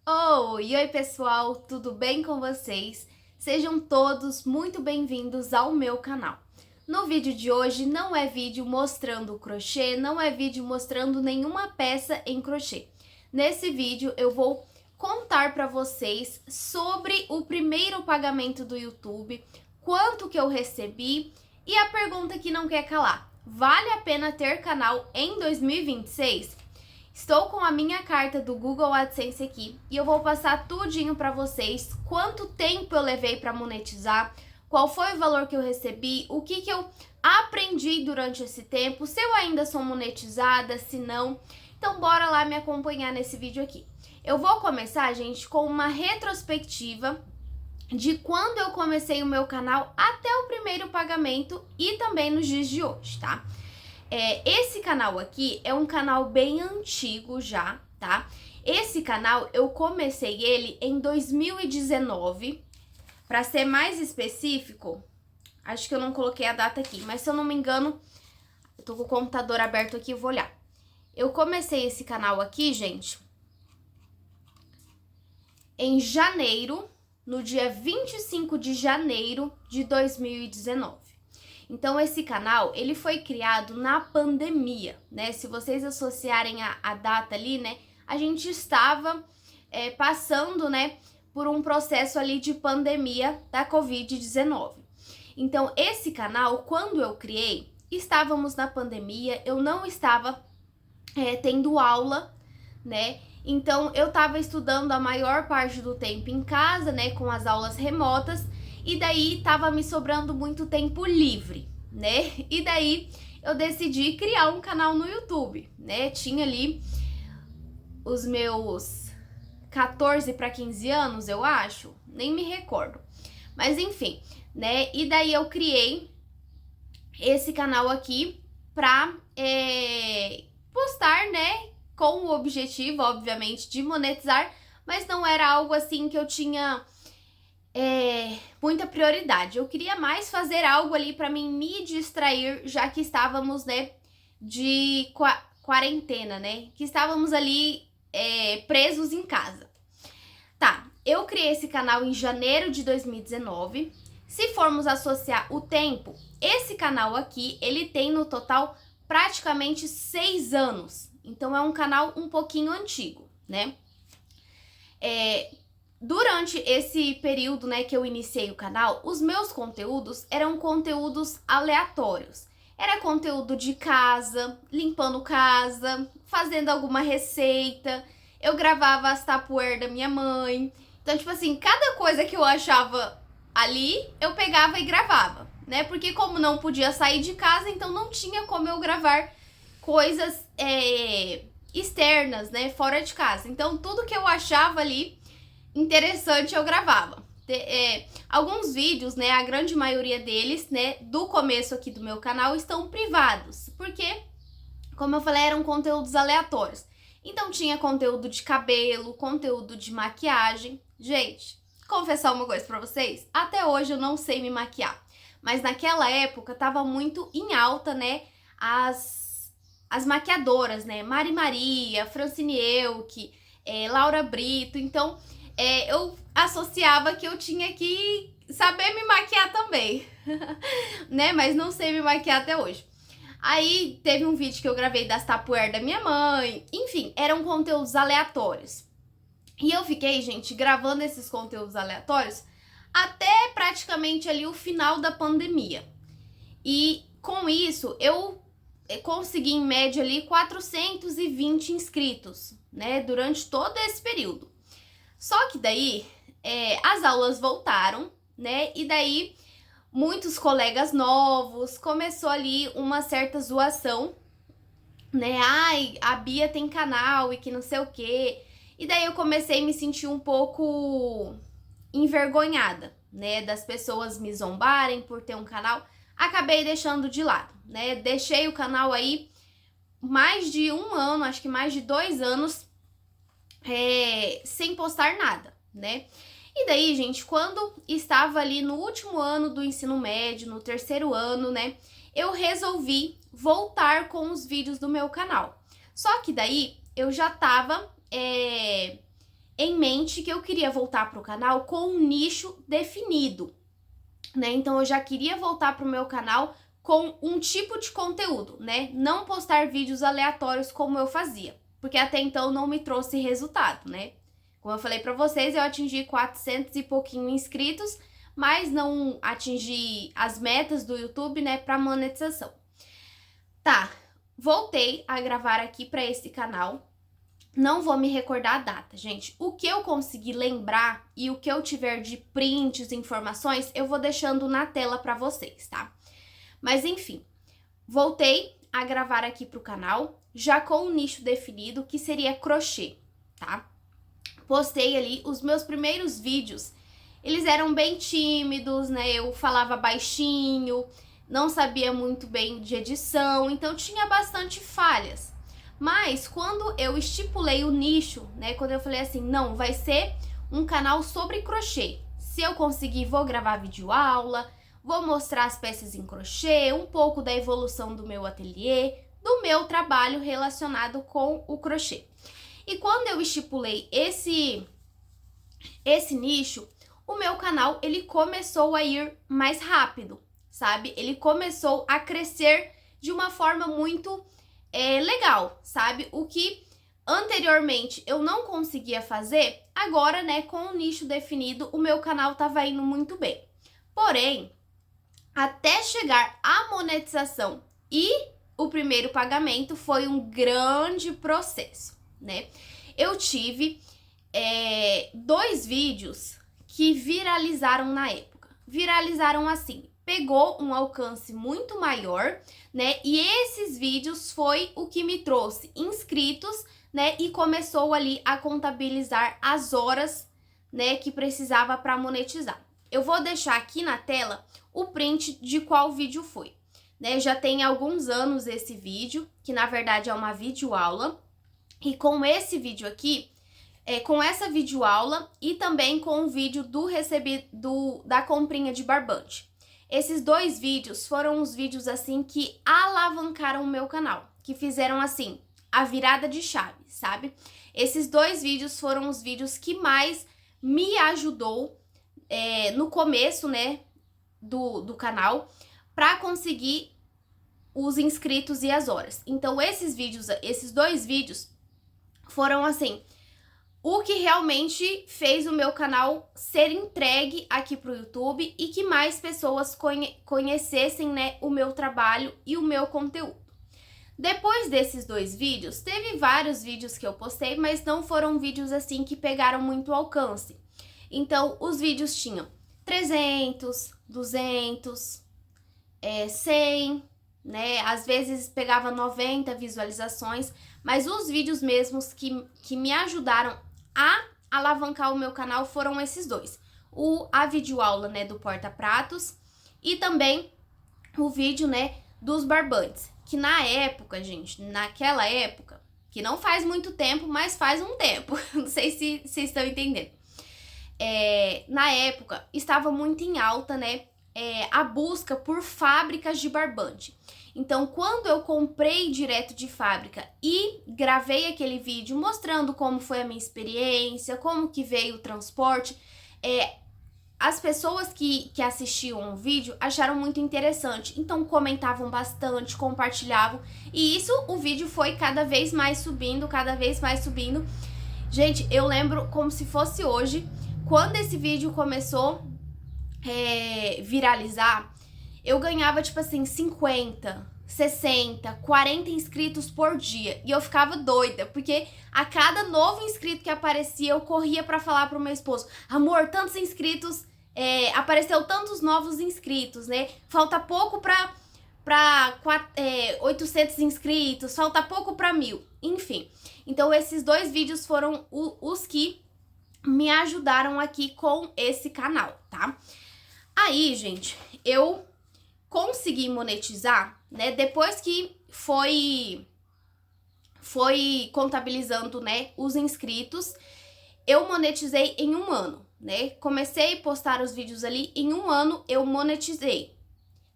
Oi pessoal, tudo bem com vocês? Sejam todos muito bem-vindos ao meu canal. No vídeo de hoje não é vídeo mostrando o crochê, não é vídeo mostrando nenhuma peça em crochê. Nesse vídeo eu vou contar para vocês sobre o primeiro pagamento do YouTube, quanto que eu recebi e a pergunta que não quer calar: vale a pena ter canal em 2026? Estou com a minha carta do Google AdSense aqui e eu vou passar tudinho para vocês, quanto tempo eu levei para monetizar, qual foi o valor que eu recebi, o que eu aprendi durante esse tempo, se eu ainda sou monetizada, se não. Então bora lá me acompanhar nesse vídeo aqui. Eu vou começar, gente, com uma retrospectiva de quando eu comecei o meu canal até o primeiro pagamento e também nos dias de hoje, tá? Esse canal aqui é um canal bem antigo já, tá? Esse canal eu comecei ele em 2019, para ser mais específico, acho que eu não coloquei a data aqui, mas se eu não me engano, eu tô com o computador aberto aqui, eu vou olhar. Eu comecei esse canal aqui, gente, em janeiro, no dia 25 de janeiro de 2019. Então, esse canal, ele foi criado na pandemia, né? Se vocês associarem a data ali, né? A gente estava passando, né? Por um processo ali de pandemia da Covid-19. Então, esse canal, quando eu criei, estávamos na pandemia, eu não estava tendo aula, né? Então, eu estava estudando a maior parte do tempo em casa, né? Com as aulas remotas. E daí tava me sobrando muito tempo livre, né? E daí eu decidi criar um canal no YouTube, né? Tinha ali os meus 14 para 15 anos, eu acho, nem me recordo. Mas enfim, né? E daí eu criei esse canal aqui pra postar, né? Com o objetivo, obviamente, de monetizar, mas não era algo assim que eu tinha muita prioridade. Eu queria mais fazer algo ali para mim me distrair, já que estávamos, né, de quarentena, né? Que estávamos ali presos em casa. Tá, eu criei esse canal em janeiro de 2019. Se formos associar o tempo, esse canal aqui, ele tem no total praticamente 6 anos. Então é um canal um pouquinho antigo, né? Durante esse período, né, que eu iniciei o canal, os meus conteúdos eram conteúdos aleatórios. Era conteúdo de casa, limpando casa, fazendo alguma receita. Eu gravava as tapuer da minha mãe. Então, tipo assim, cada coisa que eu achava ali, eu pegava e gravava, né? Porque como não podia sair de casa, então não tinha como eu gravar coisas externas, né, fora de casa. Então, tudo que eu achava ali interessante eu gravava. Alguns vídeos, né, a grande maioria deles, né, do começo aqui do meu canal estão privados, porque, como eu falei, eram conteúdos aleatórios. Então tinha conteúdo de cabelo, conteúdo de maquiagem. Gente, confessar uma coisa pra vocês, até hoje eu não sei me maquiar, mas naquela época tava muito em alta, né, as maquiadoras, né, Mari Maria, Francine Elk, Laura Brito. Então eu associava que eu tinha que saber me maquiar também, né? Mas não sei me maquiar até hoje. Aí teve um vídeo que eu gravei das tapuer da minha mãe. Enfim, eram conteúdos aleatórios. E eu fiquei, gente, gravando esses conteúdos aleatórios até praticamente ali o final da pandemia. E com isso, eu consegui em média ali 420 inscritos, né? Durante todo esse período. Só que daí as aulas voltaram, né? E daí muitos colegas novos, começou ali uma certa zoação, né? Ai, a Bia tem canal e que não sei o quê. E daí eu comecei a me sentir um pouco envergonhada, né? Das pessoas me zombarem por ter um canal. Acabei deixando de lado, né? Deixei o canal aí mais de um ano, acho que mais de 2 anos, sem postar nada, né? E daí, gente, quando estava ali no último ano do ensino médio, no terceiro ano, né, eu resolvi voltar com os vídeos do meu canal. Só que daí eu já tava em mente que eu queria voltar para o canal com um nicho definido, né? Então eu já queria voltar para o meu canal com um tipo de conteúdo, né? Não postar vídeos aleatórios como eu fazia, porque até então não me trouxe resultado, né? Como eu falei para vocês, eu atingi 400 e pouquinho inscritos, mas não atingi as metas do YouTube, né, para monetização. Tá, voltei a gravar aqui para esse canal. Não vou me recordar a data, gente. O que eu conseguir lembrar e o que eu tiver de prints, informações, eu vou deixando na tela para vocês, tá? Mas enfim, voltei a gravar aqui pro canal, já com um nicho definido, que seria crochê, tá? Postei ali os meus primeiros vídeos. Eles eram bem tímidos, né? Eu falava baixinho, não sabia muito bem de edição, então tinha bastante falhas. Mas quando eu estipulei o nicho, né? Quando eu falei assim, não, vai ser um canal sobre crochê. Se eu conseguir, vou gravar vídeo aula, vou mostrar as peças em crochê, um pouco da evolução do meu ateliê, do meu trabalho relacionado com o crochê. E quando eu estipulei esse nicho, o meu canal ele começou a ir mais rápido, sabe? Ele começou a crescer de uma forma muito legal, sabe? O que anteriormente eu não conseguia fazer, agora, né, com o nicho definido, o meu canal tava indo muito bem. Porém, até chegar à monetização e o primeiro pagamento foi um grande processo, né? Eu tive 2 vídeos que viralizaram na época. Viralizaram assim, pegou um alcance muito maior, né? E esses vídeos foi o que me trouxe inscritos, né? E começou ali a contabilizar as horas, né, que precisava para monetizar. Eu vou deixar aqui na tela o print de qual vídeo foi, né? Já tem alguns anos esse vídeo, que na verdade é uma videoaula. E com esse vídeo aqui, com essa videoaula e também com o vídeo da comprinha de barbante. Esses 2 vídeos foram os vídeos assim que alavancaram o meu canal, que fizeram assim a virada de chave, sabe? Esses 2 vídeos foram os vídeos que mais me ajudou no começo, né, do canal, para conseguir os inscritos e as horas. Então esses 2 vídeos foram assim o que realmente fez o meu canal ser entregue aqui pro YouTube e que mais pessoas conhecessem, né, o meu trabalho e o meu conteúdo. Depois desses 2 vídeos, teve vários vídeos que eu postei, mas não foram vídeos assim que pegaram muito alcance. Então, os vídeos tinham 300, 200, 100, né? Às vezes pegava 90 visualizações, mas os vídeos mesmos que me ajudaram a alavancar o meu canal foram esses 2. A videoaula, né, do porta-pratos e também o vídeo, né, dos barbantes. Que na época, gente, naquela época, que não faz muito tempo, mas faz um tempo, não sei se vocês estão entendendo. Na época, estava muito em alta, né, a busca por fábricas de barbante. Então, quando eu comprei direto de fábrica e gravei aquele vídeo mostrando como foi a minha experiência, como que veio o transporte, as pessoas que assistiam o vídeo acharam muito interessante. Então, comentavam bastante, compartilhavam. E isso, o vídeo foi cada vez mais subindo, cada vez mais subindo. Gente, eu lembro como se fosse hoje, quando esse vídeo começou viralizar, eu ganhava, tipo assim, 50, 60, 40 inscritos por dia. E eu ficava doida, porque a cada novo inscrito que aparecia, eu corria pra falar pro meu esposo: amor, tantos inscritos, apareceu tantos novos inscritos, né? Falta pouco pra 800 inscritos, falta pouco pra 1000. Enfim, então esses 2 vídeos foram os que me ajudaram aqui com esse canal, tá? Aí, gente, eu consegui monetizar, né, depois que foi contabilizando, né, os inscritos, eu monetizei em 1 ano, né, comecei a postar os vídeos ali, em 1 ano eu monetizei,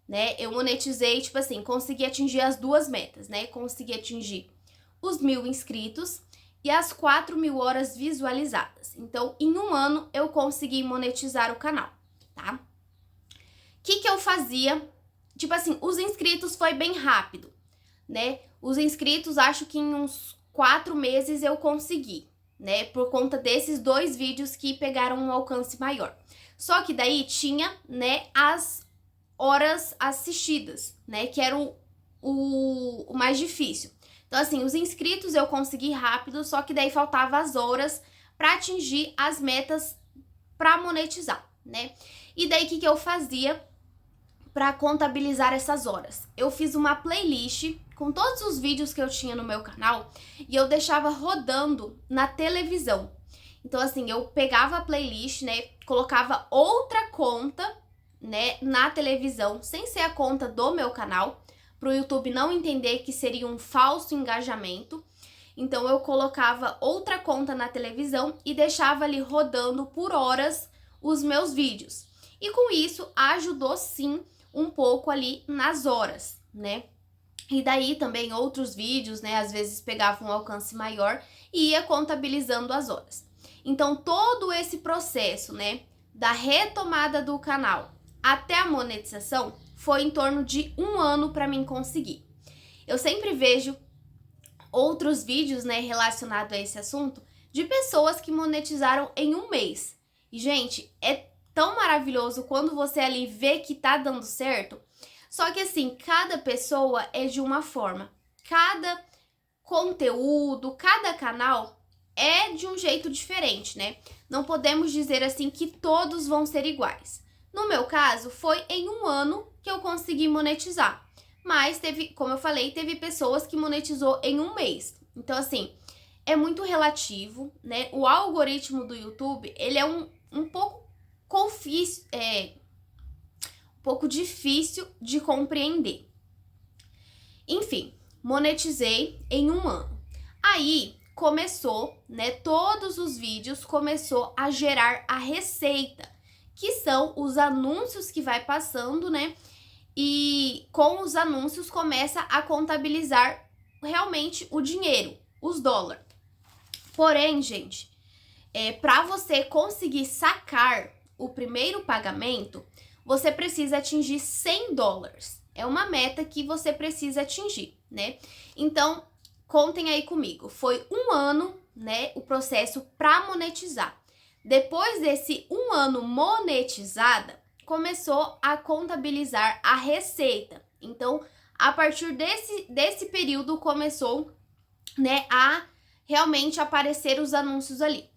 né, tipo assim, consegui atingir as 2 metas, né, consegui atingir os 1000 inscritos e as 4.000 horas visualizadas. Então, em um ano, eu consegui monetizar o canal, tá? O que eu fazia? Tipo assim, os inscritos foi bem rápido, né? Os inscritos, acho que em uns 4 meses eu consegui, né? Por conta desses 2 vídeos que pegaram um alcance maior. Só que daí tinha, né, as horas assistidas, né? Que era o mais difícil. Então, assim, os inscritos eu consegui rápido, só que daí faltava as horas para atingir as metas para monetizar, né? E daí, o que eu fazia para contabilizar essas horas? Eu fiz uma playlist com todos os vídeos que eu tinha no meu canal e eu deixava rodando na televisão. Então, assim, eu pegava a playlist, né, colocava outra conta, né, na televisão, sem ser a conta do meu canal, para o YouTube não entender que seria um falso engajamento. Então, eu colocava outra conta na televisão e deixava ali rodando por horas os meus vídeos. E com isso, ajudou sim um pouco ali nas horas, né? E daí também outros vídeos, né, às vezes pegavam um alcance maior e ia contabilizando as horas. Então, todo esse processo, né, da retomada do canal até a monetização foi em torno de 1 ano para mim conseguir. Eu sempre vejo outros vídeos, né, relacionados a esse assunto de pessoas que monetizaram em 1 mês. E, gente, é tão maravilhoso quando você ali vê que tá dando certo. Só que assim, cada pessoa é de uma forma. Cada conteúdo, cada canal é de um jeito diferente, né? Não podemos dizer assim que todos vão ser iguais. No meu caso, foi em 1 ano que eu consegui monetizar. Mas teve, como eu falei, teve pessoas que monetizou em 1 mês. Então, assim, é muito relativo, né? O algoritmo do YouTube, ele é um pouco difícil de compreender. Enfim, monetizei em 1 ano. Aí começou, né? Todos os vídeos começou a gerar a receita, que são os anúncios que vai passando, né? E com os anúncios começa a contabilizar realmente o dinheiro, os dólares. Porém, gente, para você conseguir sacar o primeiro pagamento, você precisa atingir 100 dólares. É uma meta que você precisa atingir, né? Então, contem aí comigo. Foi 1 ano, né, o processo para monetizar. Depois desse 1 ano monetizada, começou a contabilizar a receita. Então, a partir desse período, começou, né, a realmente aparecer os anúncios ali.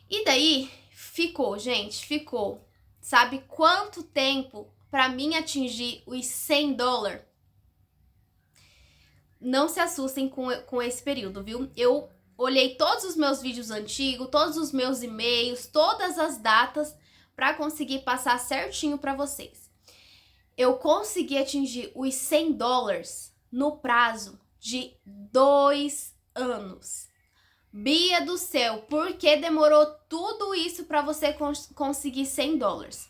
E daí, ficou, sabe quanto tempo para mim atingir os 100 dólares? Não se assustem com esse período, viu? Eu olhei todos os meus vídeos antigos, todos os meus e-mails, todas as datas para conseguir passar certinho para vocês. Eu consegui atingir os 100 dólares no prazo de 2 anos. Bia do céu, por que demorou tudo isso para você conseguir 100 dólares?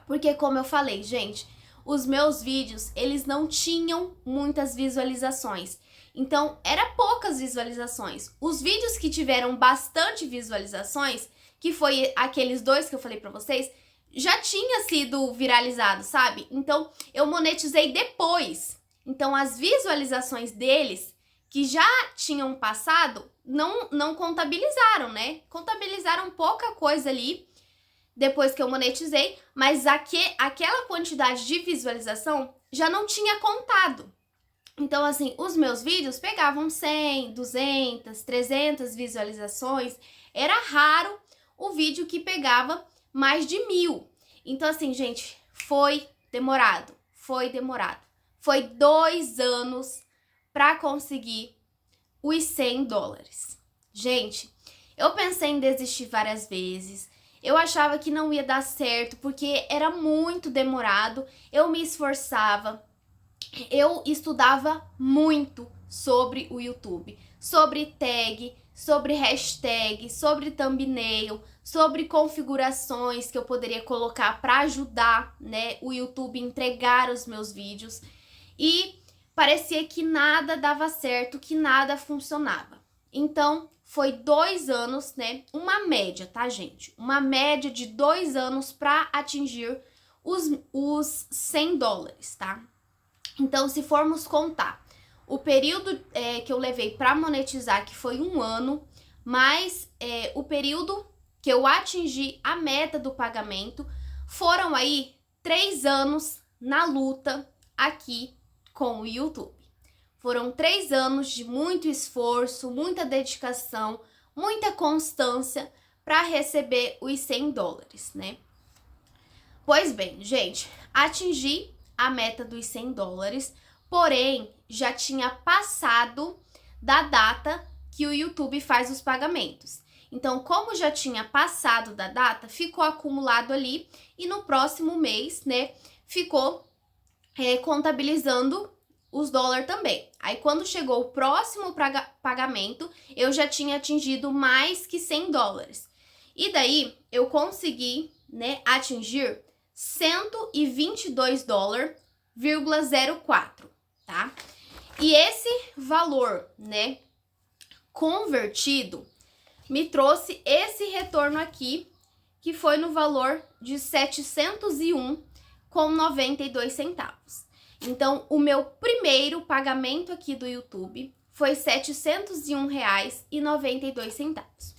Porque, como eu falei, gente, os meus vídeos, eles não tinham muitas visualizações. Então, era poucas visualizações. Os vídeos que tiveram bastante visualizações, que foi aqueles 2 que eu falei pra vocês, já tinha sido viralizado, sabe? Então, eu monetizei depois. Então, as visualizações deles, que já tinham passado, não contabilizaram, né? Contabilizaram pouca coisa ali, depois que eu monetizei, mas aquela quantidade de visualização já não tinha contado. Então, assim, os meus vídeos pegavam 100, 200, 300 visualizações. Era raro o vídeo que pegava mais de 1.000. Então, assim, gente, foi demorado. Foi 2 anos para conseguir os 100 dólares. Gente, eu pensei em desistir várias vezes. Eu achava que não ia dar certo porque era muito demorado. Eu me esforçava. Eu estudava muito sobre o YouTube, sobre tag, sobre hashtag, sobre thumbnail, sobre configurações que eu poderia colocar para ajudar, né, o YouTube a entregar os meus vídeos. E parecia que nada dava certo, que nada funcionava. Então, foi 2 anos, né? Uma média, tá, gente? Uma média de 2 anos para atingir os 100 dólares, tá? Então, se formos contar o período que eu levei para monetizar, que foi 1 ano, mais o período que eu atingi a meta do pagamento, foram aí 3 anos na luta aqui com o YouTube. Foram 3 anos de muito esforço, muita dedicação, muita constância para receber os 100 dólares, né? Pois bem, gente, atingi a meta dos 100 dólares, porém, já tinha passado da data que o YouTube faz os pagamentos. Então, como já tinha passado da data, ficou acumulado ali e no próximo mês, né, ficou contabilizando os dólares também. Aí, quando chegou o próximo pagamento, eu já tinha atingido mais que 100 dólares. E daí, eu consegui, né, atingir 122 dólares,04, tá? E esse valor, né, convertido, me trouxe esse retorno aqui, que foi no valor de 701,92 centavos. Então, o meu primeiro pagamento aqui do YouTube foi R$ 701,92.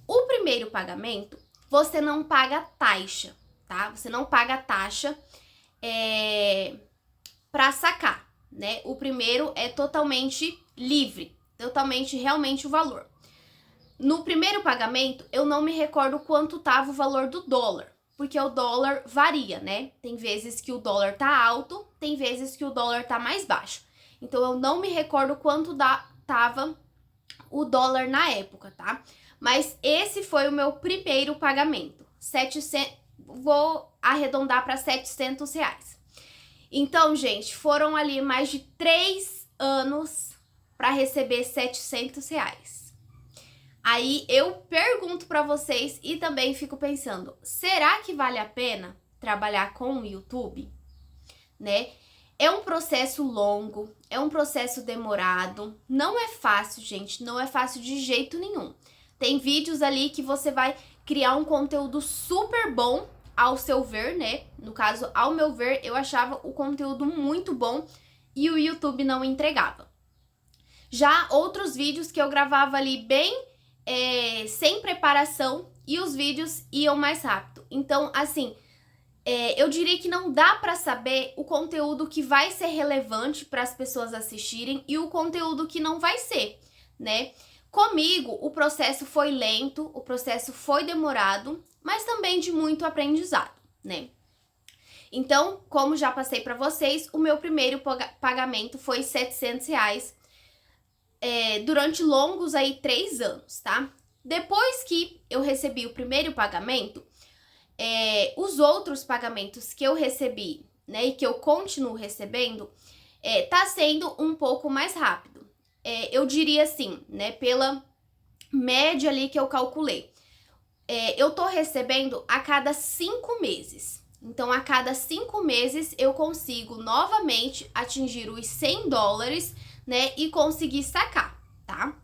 O primeiro pagamento, você não paga taxa, tá? Você não paga taxa para sacar, né? O primeiro é totalmente livre, totalmente realmente o valor. No primeiro pagamento, eu não me recordo quanto estava o valor do dólar, porque o dólar varia, né? Tem vezes que o dólar tá alto, tem vezes que o dólar tá mais baixo. Então, eu não me recordo quanto tava o dólar na época, tá? Mas esse foi o meu primeiro pagamento. Vou arredondar para R$700. Então, gente, foram ali mais de 3 anos para receber R$700. Aí eu pergunto para vocês e também fico pensando, será que vale a pena trabalhar com o YouTube? Né? É um processo longo, é um processo demorado, não é fácil, gente, não é fácil de jeito nenhum. Tem vídeos ali que você vai criar um conteúdo super bom, ao seu ver, né? No caso, ao meu ver, eu achava o conteúdo muito bom e o YouTube não entregava. Já outros vídeos que eu gravava ali bem sem preparação e os vídeos iam mais rápido. Então, assim, eu diria que não dá para saber o conteúdo que vai ser relevante para as pessoas assistirem e o conteúdo que não vai ser, né? Comigo, o processo foi lento, o processo foi demorado, mas também de muito aprendizado, né? Então, como já passei para vocês, o meu primeiro pagamento foi R$700, durante longos aí 3 anos, tá? Depois que eu recebi o primeiro pagamento, os outros pagamentos que eu recebi, né, e que eu continuo recebendo, tá sendo um pouco mais rápido. Eu diria assim, né, pela média ali que eu calculei. Eu tô recebendo a cada 5 meses. Então, a cada 5 meses eu consigo novamente atingir os 100 dólares, né, e conseguir sacar, tá?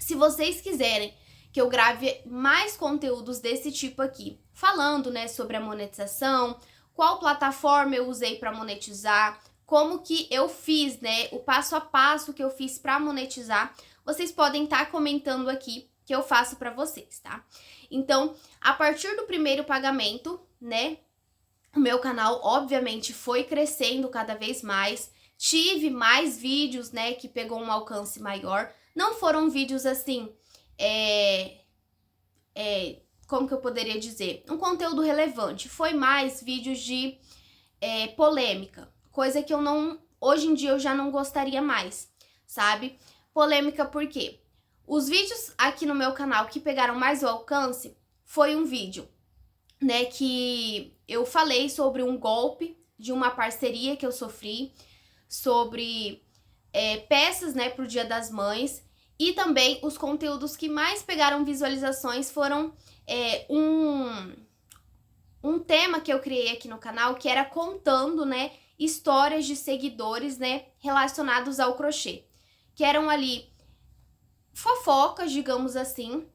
Se vocês quiserem que eu grave mais conteúdos desse tipo aqui, falando, né, sobre a monetização, qual plataforma eu usei para monetizar, como que eu fiz, né, o passo a passo que eu fiz para monetizar, vocês podem estar comentando aqui que eu faço para vocês, tá? Então, a partir do primeiro pagamento, né, o meu canal obviamente foi crescendo cada vez mais. Tive mais vídeos, né, que pegou um alcance maior. Não foram vídeos assim, como que eu poderia dizer? Um conteúdo relevante. Foi mais vídeos de polêmica. Coisa que eu não, hoje em dia eu já não gostaria mais, sabe? Polêmica por quê? Os vídeos aqui no meu canal que pegaram mais o alcance foi um vídeo, né, que eu falei sobre um golpe de uma parceria que eu sofri, sobre peças, né, pro Dia das Mães, e também os conteúdos que mais pegaram visualizações foram um tema que eu criei aqui no canal, que era contando, né, histórias de seguidores, né, relacionados ao crochê, que eram ali fofocas, digamos assim,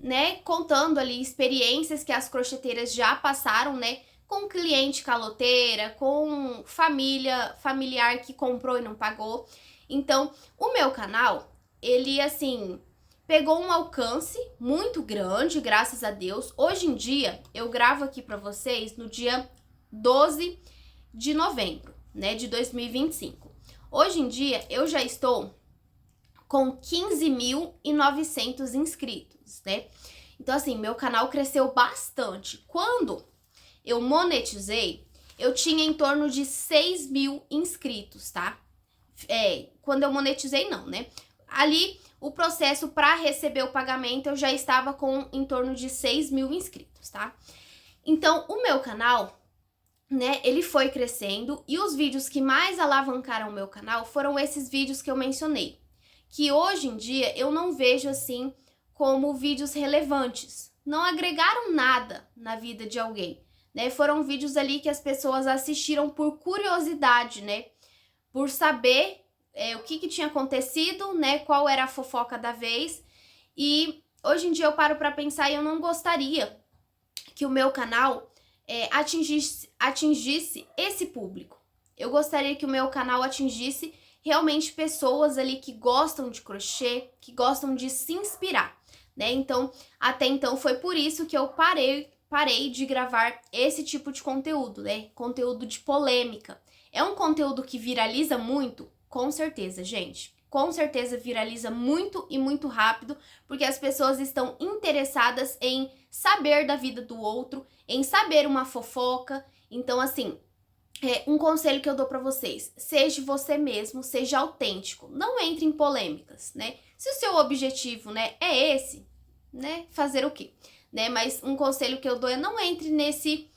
né, contando ali experiências que as crocheteiras já passaram, né, com cliente caloteira, com familiar que comprou e não pagou. Então, o meu canal, ele, assim, pegou um alcance muito grande, graças a Deus. Hoje em dia, eu gravo aqui pra vocês no dia 12 de novembro, né, de 2025. Hoje em dia, eu já estou com 15.900 inscritos, né? Então, assim, meu canal cresceu bastante. Quando eu monetizei, eu tinha em torno de 6.000 inscritos, tá? Quando eu monetizei, não, né? Ali, o processo para receber o pagamento, eu já estava com em torno de 6.000 inscritos, tá? Então, o meu canal, né, ele foi crescendo e os vídeos que mais alavancaram o meu canal foram esses vídeos que eu mencionei, que hoje em dia eu não vejo assim como vídeos relevantes, não agregaram nada na vida de alguém, né? Foram vídeos ali que as pessoas assistiram por curiosidade, né? Por saber o que tinha acontecido, né? Qual era a fofoca da vez. E hoje em dia eu paro pra pensar e eu não gostaria que o meu canal atingisse esse público. Eu gostaria que o meu canal atingisse realmente pessoas ali que gostam de crochê, que gostam de se inspirar, né? Então, até então foi por isso que eu parei de gravar esse tipo de conteúdo, né? Conteúdo de polêmica. É um conteúdo que viraliza muito? Com certeza, gente. Com certeza viraliza muito e muito rápido, porque as pessoas estão interessadas em saber da vida do outro, em saber uma fofoca. Então, assim, um conselho que eu dou pra vocês: seja você mesmo, seja autêntico, não entre em polêmicas, né? Se o seu objetivo, né, é esse, né, fazer o quê? Né? Mas um conselho que eu dou é não entre nesse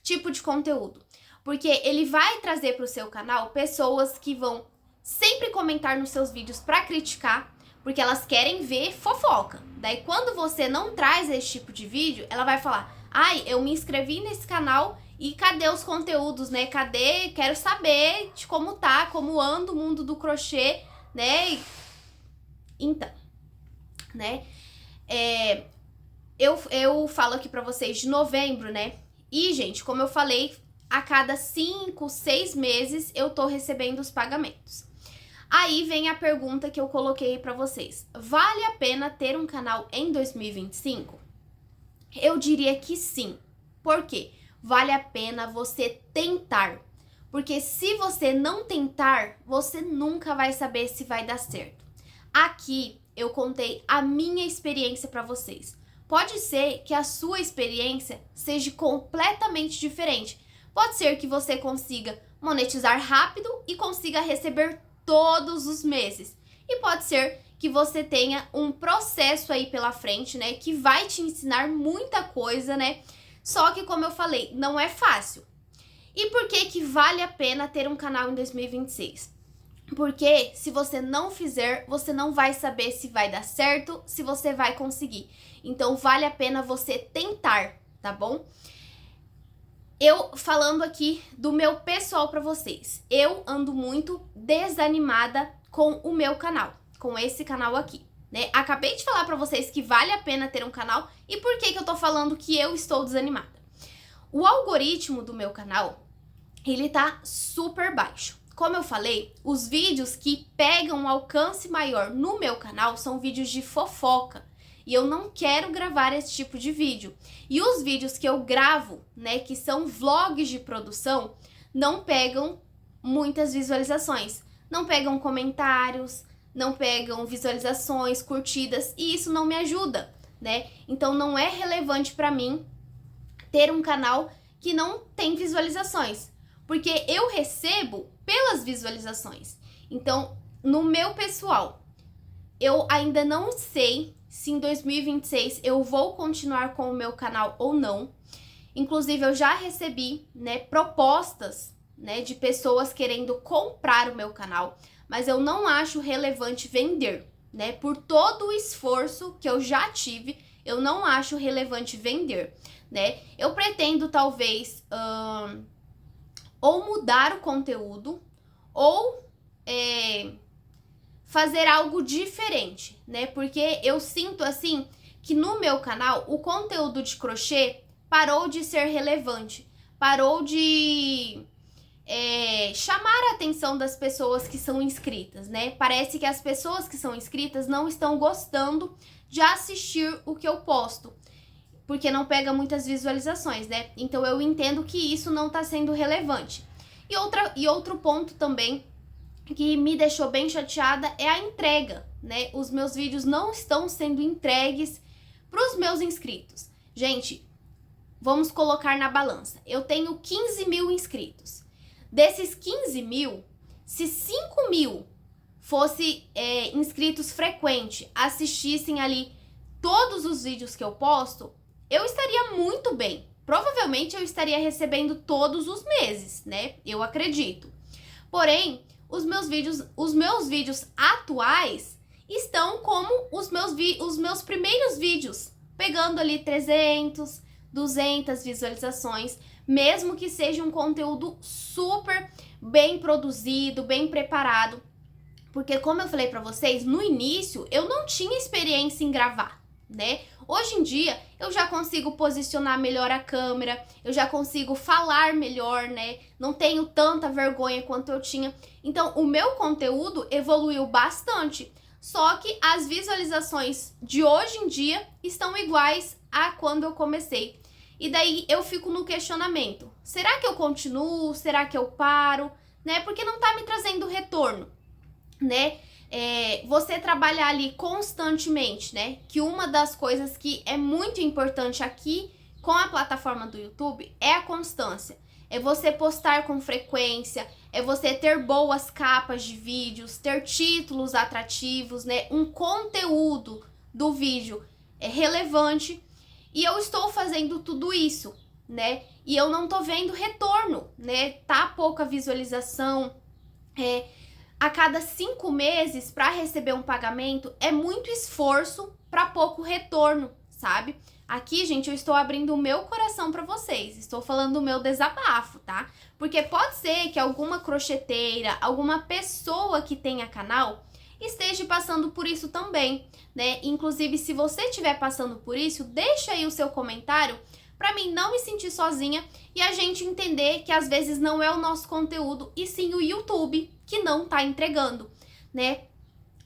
tipo de conteúdo, porque ele vai trazer pro seu canal pessoas que vão sempre comentar nos seus vídeos pra criticar, porque elas querem ver fofoca. Daí quando você não traz esse tipo de vídeo, ela vai falar: ai, eu me inscrevi nesse canal e cadê os conteúdos, né? Cadê? Quero saber de como tá, como anda o mundo do crochê, né? Então, né? Eu falo aqui pra vocês de novembro, né? E, gente, como eu falei, a cada 5, 6 meses eu tô recebendo os pagamentos. Aí vem a pergunta que eu coloquei pra vocês: vale a pena ter um canal em 2025? Eu diria que sim. Por quê? Vale a pena você tentar. Porque se você não tentar, você nunca vai saber se vai dar certo. Aqui eu contei a minha experiência para vocês. Pode ser que a sua experiência seja completamente diferente. Pode ser que você consiga monetizar rápido e consiga receber todos os meses. E pode ser que você tenha um processo aí pela frente, né, que vai te ensinar muita coisa, né? Só que, como eu falei, não é fácil. E por que vale a pena ter um canal em 2026? Porque se você não fizer, você não vai saber se vai dar certo, se você vai conseguir. Então, vale a pena você tentar, tá bom? Eu falando aqui do meu pessoal pra vocês. Eu ando muito desanimada com o meu canal, com esse canal aqui, né? Acabei de falar pra vocês que vale a pena ter um canal. E por que eu tô falando que eu estou desanimada? O algoritmo do meu canal, ele tá super baixo. Como eu falei, os vídeos que pegam um alcance maior no meu canal são vídeos de fofoca. E eu não quero gravar esse tipo de vídeo. E os vídeos que eu gravo, né, que são vlogs de produção, não pegam muitas visualizações. Não pegam comentários, não pegam visualizações, curtidas, e isso não me ajuda, né? Então não é relevante pra mim ter um canal que não tem visualizações, porque eu recebo pelas visualizações. Então, no meu pessoal, eu ainda não sei se em 2026 eu vou continuar com o meu canal ou não. Inclusive, eu já recebi, né, propostas, né, de pessoas querendo comprar o meu canal, mas eu não acho relevante vender, né? Por todo o esforço que eu já tive, eu não acho relevante vender, né? Eu pretendo, talvez, ou mudar o conteúdo, ou fazer algo diferente, né? Porque eu sinto assim que no meu canal o conteúdo de crochê parou de ser relevante, parou de chamar a atenção das pessoas que são inscritas, né? Parece que as pessoas que são inscritas não estão gostando de assistir o que eu posto, porque não pega muitas visualizações, né? Então eu entendo que isso não tá sendo relevante. E outro ponto também que me deixou bem chateada é a entrega, né? Os meus vídeos não estão sendo entregues para os meus inscritos. Gente, vamos colocar na balança. Eu tenho 15 mil inscritos. Desses 15 mil, se 5 mil fosse inscritos frequentes, assistissem ali todos os vídeos que eu posto, eu estaria muito bem. Provavelmente eu estaria recebendo todos os meses, né? Eu acredito. Porém, os meus vídeos atuais estão como os meus primeiros vídeos, pegando ali 300, 200 visualizações, mesmo que seja um conteúdo super bem produzido, bem preparado. Porque como eu falei pra vocês, no início eu não tinha experiência em gravar, né? Hoje em dia eu já consigo posicionar melhor a câmera, eu já consigo falar melhor, né? Não tenho tanta vergonha quanto eu tinha. Então o meu conteúdo evoluiu bastante. Só que as visualizações de hoje em dia estão iguais a quando eu comecei. E daí eu fico no questionamento. Será que eu continuo? Será que eu paro? Né? Porque não tá me trazendo retorno, né? Você trabalhar ali constantemente, né? Que uma das coisas que é muito importante aqui com a plataforma do YouTube é a constância. É você postar com frequência, é você ter boas capas de vídeos, ter títulos atrativos, né? Um conteúdo do vídeo relevante. E eu estou fazendo tudo isso, né? E eu não tô vendo retorno, né? Tá pouca visualização. A cada 5 meses, para receber um pagamento, é muito esforço para pouco retorno, sabe? Aqui, gente, eu estou abrindo o meu coração para vocês. Estou falando do meu desabafo, tá? Porque pode ser que alguma crocheteira, alguma pessoa que tenha canal esteja passando por isso também, né? Inclusive, se você estiver passando por isso, deixa aí o seu comentário para mim não me sentir sozinha e a gente entender que às vezes não é o nosso conteúdo e sim o YouTube que não tá entregando, né?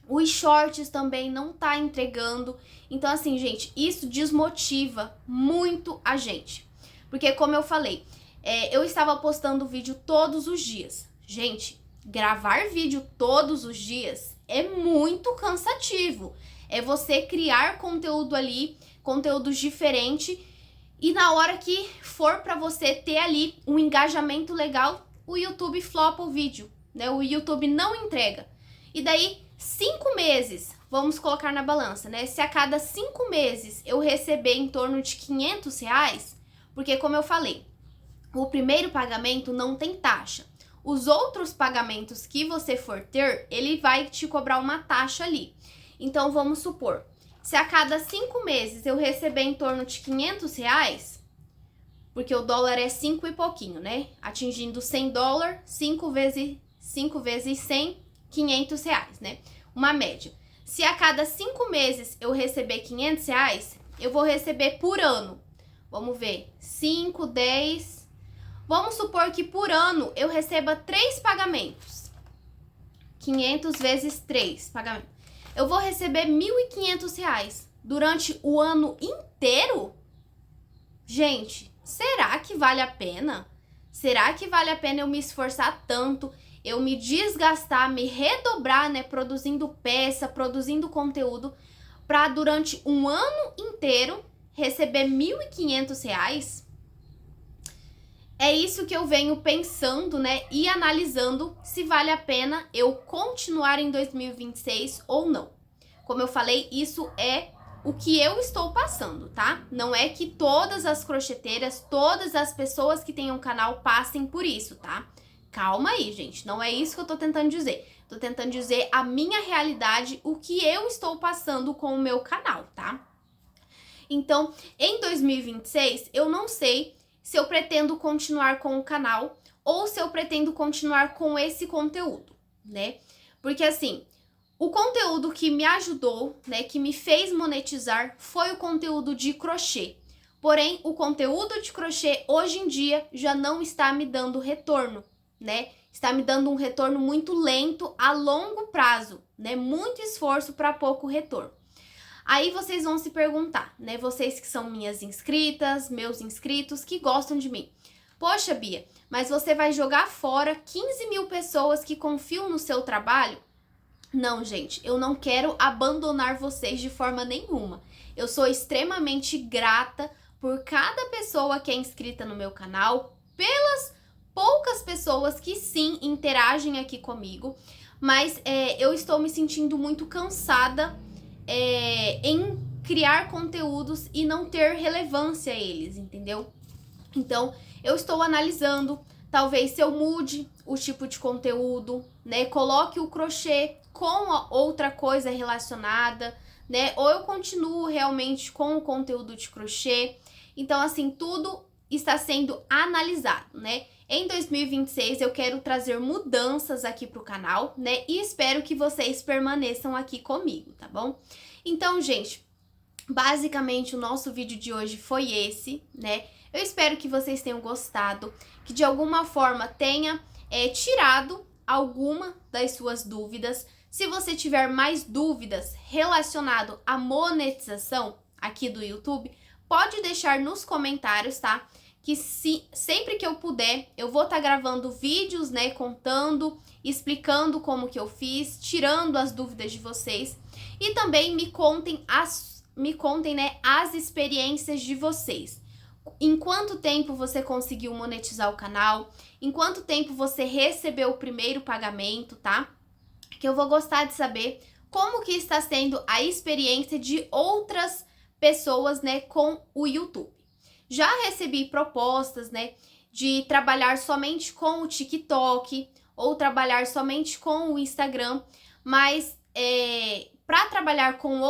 Os shorts também não tá entregando. Então, assim, gente, isso desmotiva muito a gente. Porque, como eu falei, eu estava postando vídeo todos os dias. Gente, gravar vídeo todos os dias é muito cansativo. É você criar conteúdo ali, conteúdos diferentes, e na hora que for para você ter ali um engajamento legal, o YouTube flopa o vídeo, né? O YouTube não entrega. E daí, 5 meses, vamos colocar na balança, né? Se a cada 5 meses eu receber em torno de R$500, porque como eu falei, o primeiro pagamento não tem taxa. Os outros pagamentos que você for ter, ele vai te cobrar uma taxa ali. Então, vamos supor, se a cada 5 meses eu receber em torno de R$500, porque o dólar é 5 e pouquinho, né? Atingindo $100, 5 vezes 100, R$500, né? Uma média. Se a cada 5 meses eu receber R$500, eu vou receber por ano. Vamos ver, 5, 10... Vamos supor que por ano eu receba 3 pagamentos. 500 vezes 3 pagamentos. Eu vou receber R$1.500 durante o ano inteiro? Gente, será que vale a pena? Será que vale a pena eu me esforçar tanto, eu me desgastar, me redobrar, né, produzindo peça, produzindo conteúdo, para durante um ano inteiro receber R$1.500? É isso que eu venho pensando, né, e analisando se vale a pena eu continuar em 2026 ou não. Como eu falei, isso é o que eu estou passando, tá? Não é que todas as crocheteiras, todas as pessoas que têm um canal passem por isso, tá? Calma aí, gente, não é isso que eu tô tentando dizer. Tô tentando dizer a minha realidade, o que eu estou passando com o meu canal, tá? Então, em 2026, eu não sei se eu pretendo continuar com o canal ou se eu pretendo continuar com esse conteúdo, né? Porque assim, O conteúdo que me ajudou, né, que me fez monetizar, foi o conteúdo de crochê. Porém, o conteúdo de crochê hoje em dia já não está me dando retorno, né? Está me dando um retorno muito lento a longo prazo, né? Muito esforço para pouco retorno. Aí vocês vão se perguntar, né? Vocês que são minhas inscritas, meus inscritos, que gostam de mim. Poxa, Bia, mas você vai jogar fora 15 mil pessoas que confiam no seu trabalho? Não, gente, eu não quero abandonar vocês de forma nenhuma. Eu sou extremamente grata por cada pessoa que é inscrita no meu canal, pelas poucas pessoas que sim interagem aqui comigo, mas eu estou me sentindo muito cansada em criar conteúdos e não ter relevância a eles, entendeu? Então, eu estou analisando, talvez se eu mude o tipo de conteúdo, né? Coloque o crochê com outra coisa relacionada, né? Ou eu continuo realmente com o conteúdo de crochê. Então, assim, tudo está sendo analisado, né? Em 2026 eu quero trazer mudanças aqui pro canal, né? E espero que vocês permaneçam aqui comigo, tá bom? Então, gente, basicamente o nosso vídeo de hoje foi esse, né? Eu espero que vocês tenham gostado, que de alguma forma tenha tirado alguma das suas dúvidas. Se você tiver mais dúvidas relacionado à monetização aqui do YouTube, pode deixar nos comentários, tá? Que sempre que eu puder, eu vou estar gravando vídeos, né, contando, explicando como que eu fiz, tirando as dúvidas de vocês. E também me contem, né, as experiências de vocês. Em quanto tempo você conseguiu monetizar o canal? Em quanto tempo você recebeu o primeiro pagamento, tá? Que eu vou gostar de saber como que está sendo a experiência de outras pessoas, né, com o YouTube. Já recebi propostas, né, de trabalhar somente com o TikTok ou trabalhar somente com o Instagram, mas para trabalhar com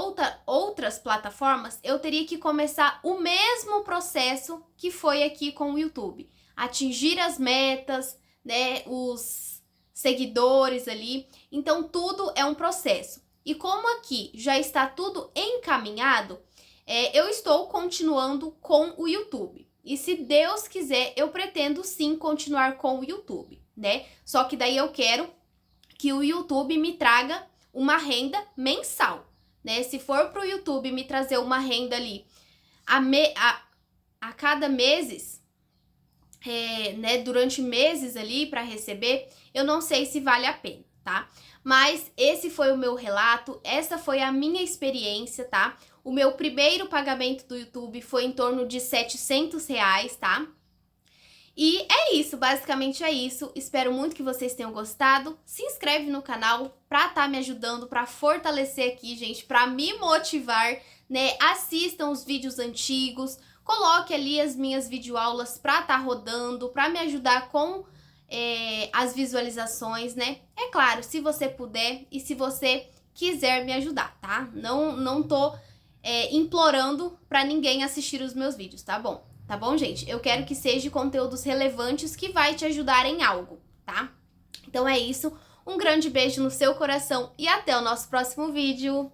outras plataformas, eu teria que começar o mesmo processo que foi aqui com o YouTube. Atingir as metas, né, os seguidores ali. Então, tudo é um processo. E como aqui já está tudo encaminhado, eu estou continuando com o YouTube. E se Deus quiser, eu pretendo sim continuar com o YouTube, né? Só que daí eu quero que o YouTube me traga uma renda mensal, né? Se for para o YouTube me trazer uma renda ali a cada meses, né? Durante meses ali para receber, eu não sei se vale a pena, tá? Mas esse foi o meu relato, essa foi a minha experiência, tá? O meu primeiro pagamento do YouTube foi em torno de R$700, tá? E é isso, basicamente é isso. Espero muito que vocês tenham gostado. Se inscreve no canal pra estar me ajudando, pra fortalecer aqui, gente, pra me motivar, né? Assistam os vídeos antigos, coloque ali as minhas videoaulas pra estar rodando, pra me ajudar com as visualizações, né? É claro, se você puder e se você quiser me ajudar, tá? Não tô implorando pra ninguém assistir os meus vídeos, tá bom? Tá bom, gente? Eu quero que sejam conteúdos relevantes que vai te ajudar em algo, tá? Então é isso. Um grande beijo no seu coração e até o nosso próximo vídeo.